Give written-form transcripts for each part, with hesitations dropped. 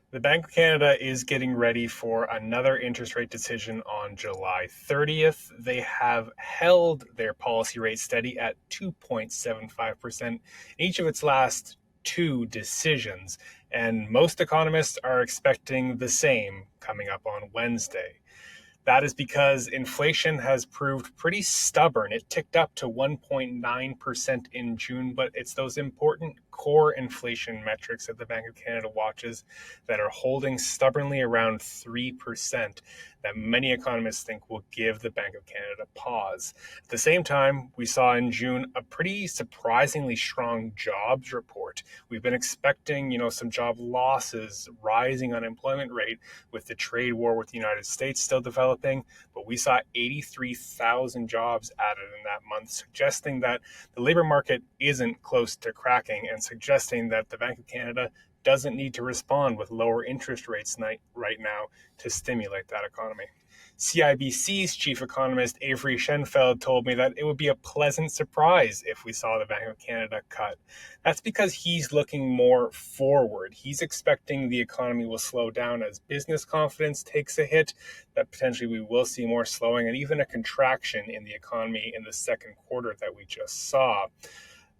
The Bank of Canada is getting ready for another interest rate decision on July 30th. They have held their policy rate steady at 2.75% in each of its last two decisions, and most economists are expecting the same coming up on Wednesday. That is because inflation has proved pretty stubborn. It ticked up to 1.9% in June, but it's those important core inflation metrics that the Bank of Canada watches that are holding stubbornly around 3% that many economists think will give the Bank of Canada pause. At the same time, we saw in June a pretty surprisingly strong jobs report. We've been expecting, some job losses, rising unemployment rate with the trade war with the United States still developing, but we saw 83,000 jobs added in that month, suggesting that the labor market isn't close to cracking and suggesting that the Bank of Canada doesn't need to respond with lower interest rates right now to stimulate that economy. CIBC's chief economist Avery Schenfeld told me that it would be a pleasant surprise if we saw the Bank of Canada cut. That's because he's looking more forward. He's expecting the economy will slow down as business confidence takes a hit, that potentially we will see more slowing and even a contraction in the economy in the second quarter that we just saw.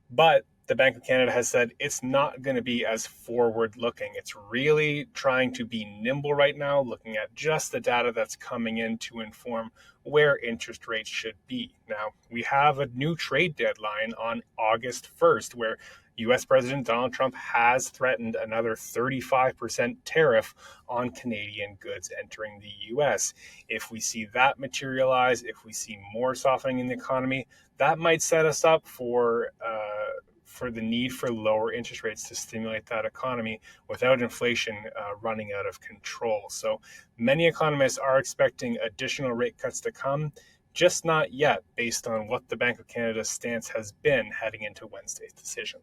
But the Bank of Canada has said it's not going to be as forward looking. It's really trying to be nimble right now, looking at just the data that's coming in to inform where interest rates should be. Now, we have a new trade deadline on August 1st, where US President Donald Trump has threatened another 35% tariff on Canadian goods entering the US. If we see that materialize, if we see more softening in the economy, that might set us up for the need for lower interest rates to stimulate that economy without inflation running out of control. So many economists are expecting additional rate cuts to come, just not yet based on what the Bank of Canada's stance has been heading into Wednesday's decision.